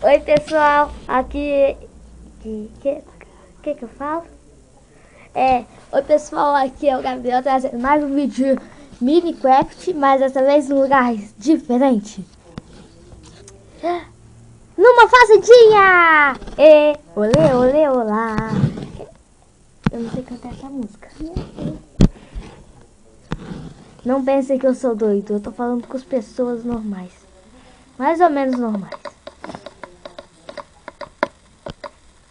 Oi pessoal, aqui que eu falo? Oi pessoal, aqui é o Gabriel trazendo mais um vídeo de Minecraft, mas dessa vez num lugar diferente. Numa fazendinha! Olê, olê, olá! Eu não sei cantar essa música. Não pensem que eu sou doido, eu tô falando com as pessoas normais. Mais ou menos normais.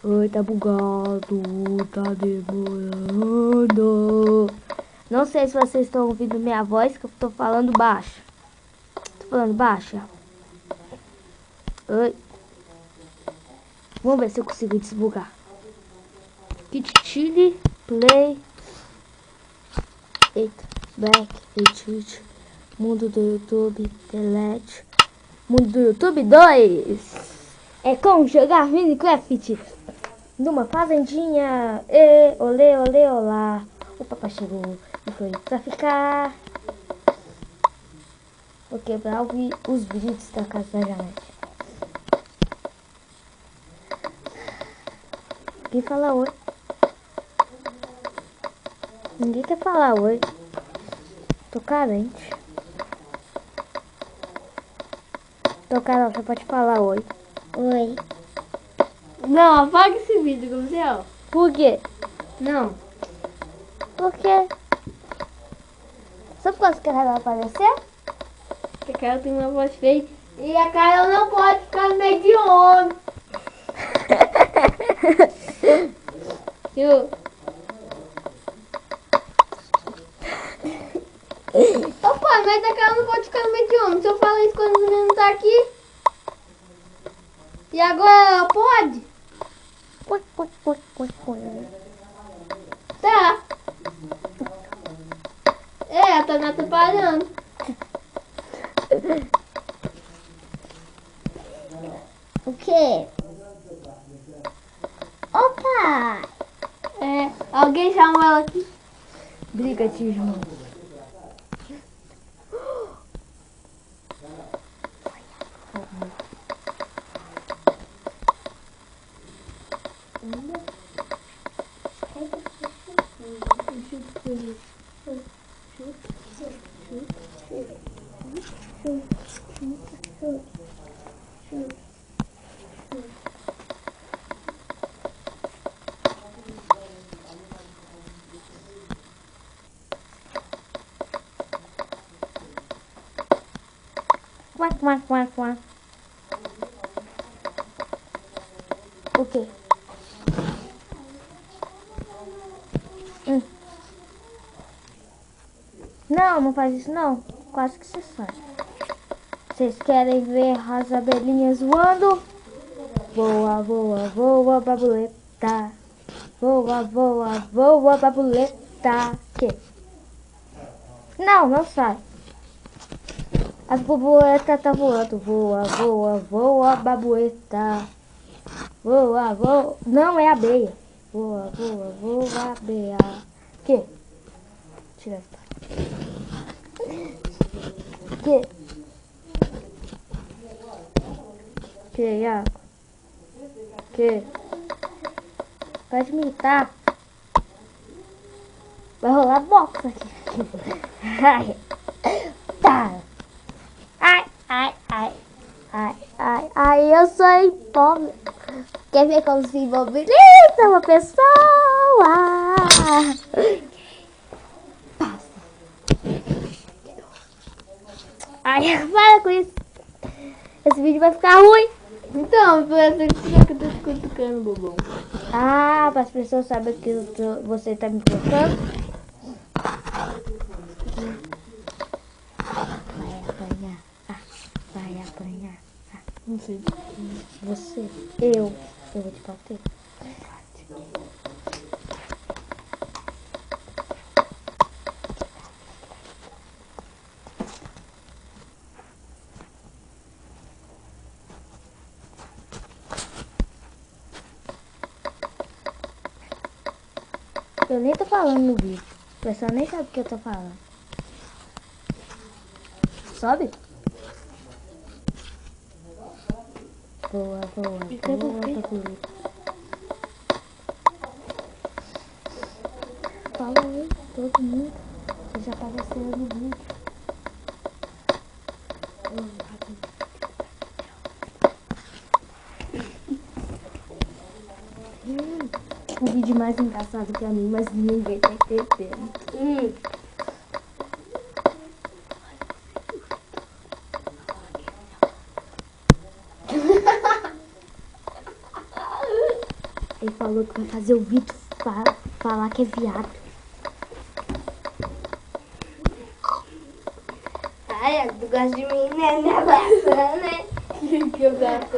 Oi, tá bugado, tá demorando. Não sei se vocês estão ouvindo minha voz, que eu tô falando baixo. Tô falando baixo? Oi. Vamos ver se eu consigo desbugar. Kit Chili, play. Eita, back, retweet. Mundo do YouTube, delete. Mundo do YouTube 2. É como jogar Minecraft numa fazendinha. Olê, olê, olá. O papai chegou e foi pra ficar. Vou quebrar os vídeos da casa da Janete. Quem fala oi? Ninguém quer falar oi. Tô carente. Então, Carol, você pode falar oi. Oi. Não, apaga esse vídeo, Gabriel. Por quê? Não. Por quê? Só por causa que ela vai aparecer? Porque a Carol tem uma voz feia. E a Carol não pode ficar no meio de homem. Opa, mas a Carol não pode ficar no meio de homem. Se eu falar isso quando o menino não tá aqui. E agora ela pode? Tá. Ela tá me atrapalhando. O quê? Opa! Alguém chamou ela aqui? Briga de irmão. Quack. O quê? Não faz isso não. Quase que você sabe. Vocês querem ver as abelhinhas voando? Voa, voa, voa, babuleta. Voa, voa, voa, babuleta. Que? Não sai. As borboletas tá voando. Voa, voa, voa, babueta. Voa, voa. Não, é abelha. Voa, voa, voa, abelha. Que? Tira essa. Que, Iago? Que? Pode me imitar. Vai rolar box aqui. Ai. Tá. Ai, eu sou pobre. Quer ver como se mobiliza uma pessoa? Passa. Ai, para com isso. Esse vídeo vai ficar ruim. Então, parece que você tá cutucando, bobão. Ah, para as pessoas saberem que você tá me colocando. Vai apanhar. Não sei. Você, eu vou te bater. Eu nem tô falando no vídeo. O pessoal nem sabe o que eu tô falando. Sobe? Voa, voa, Então, voa, por quê? Paquito. Fala aí, todo mundo. Você já apareceu no vídeo. O vídeo mais engraçado pra mim, mas ninguém tá entendendo. Ele falou que vai fazer o Vitor falar que é viado. Ai, tu gosta de mim, né? Me abraçando, né? Que eu gosto.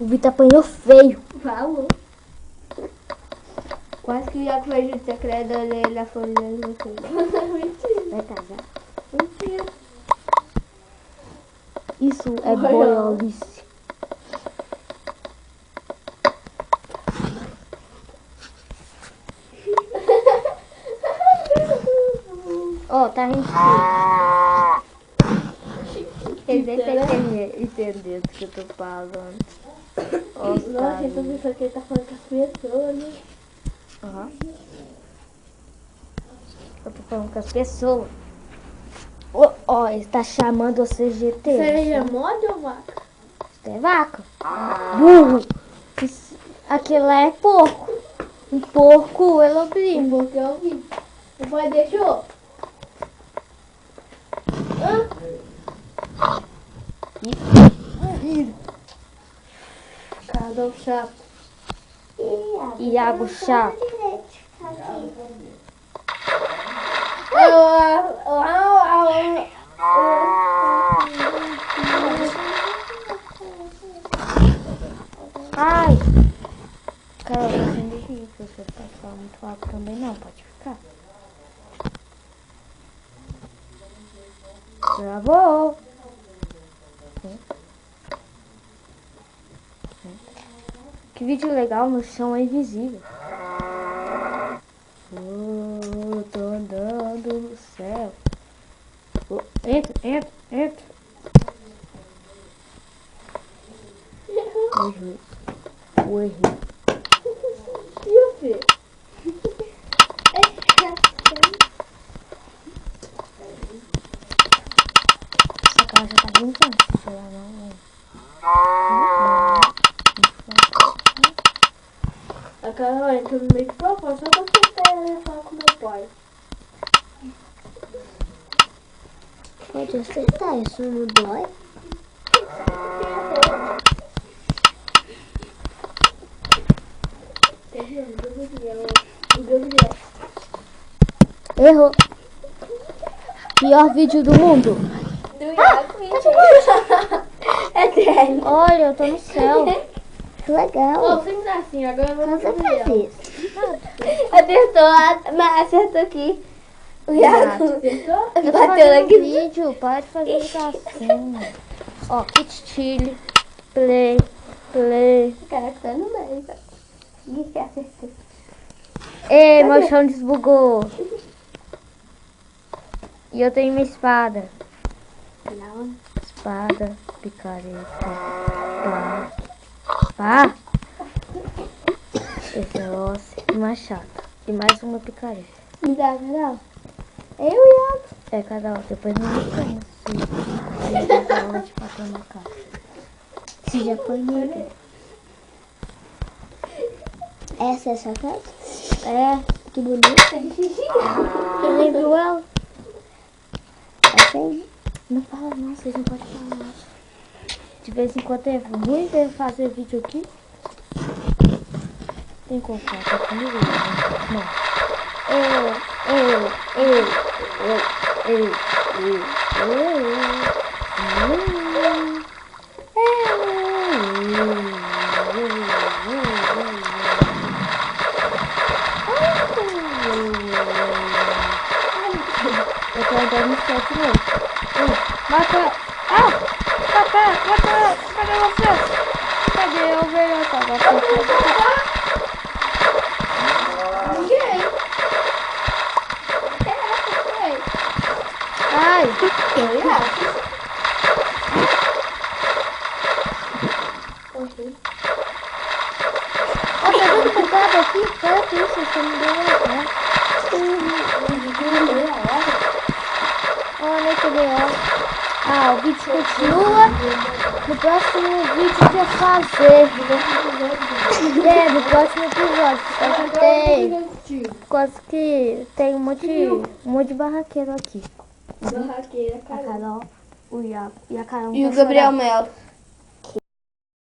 O Vitor apanhou feio. Falou. Quase que o Iaco vai junto secreto dele na folha de Mentira. Vai casar. Mentira. Isso é Olha. boiolice. Ó, tá rindo. Eles nem estão entendendo o que eu tô falando. Nossa, eu tô pensando que ele tá falando com as pessoas, né? Aham. Eu tô falando com as pessoas. Ó, ele tá chamando você GT. Seja mode ou vaca? Isso é vaca. Burro. Aquilo lá é porco. Um porco é lobinho. Porque eu vi. O pai deixou? Cada chato. Iago chato. Ai. Cara, eu tô sendo rir. Se você pode falar muito alto também não, pode ficar. Gravou. Que vídeo legal, no chão é invisível. Eu tô andando no céu. Entra, entra, entra. Oi. E o filho? Essa cara já tá brincando. Sei lá, não. A Carol entrou no meio de propósito, só pra tentar ela falar com meu pai. Pode acertar, isso não dói. O Gabriel. Errou. Pior vídeo do mundo. Do Iaco, mentira. É sério. Olha, eu tô no céu. Que legal. Ô, sempre assim, agora eu vou Quando você fazer faz ela. isso? Acertou, mas acertou aqui. O Iaco acertou? Eu tô Bateu fazendo aqui. vídeo, para de fazer isso assim. Ó, Kit Chile, play. Caraca, tá no meio. Ih, acertou. Ei, meu chão desbugou. E eu tenho minha espada. Não. Espada, picareta, pá. Esse negócio e machado. E mais uma picareta. Me dá, me dá. Eu e Iaco. É, cada um. Depois não me conhece. Aí cada um de papel na cara. Você já foi nele? Essa é a sua casa? É, que bonita. Você nem viu ela? Essa aí. Não fala não, vocês não podem falar. De vez em quando é ruim de eu fazer vídeo aqui. Tem como falar comigo? Não. Eu tô andando no céu de novo. Mata! Ah! Mata! Cadê vocês? Cadê o velho? Tava Ai! Eu e Iaco. bugado aqui, para que isso, você não deu nada. Olha que legal. Ah, o vídeo continua. No próximo vídeo que eu fazer. No próximo episódio. Quase que tem um monte de barraqueiro aqui. Barraqueira, A Carol, o Iago e a Carol. E o Gabriel Melo.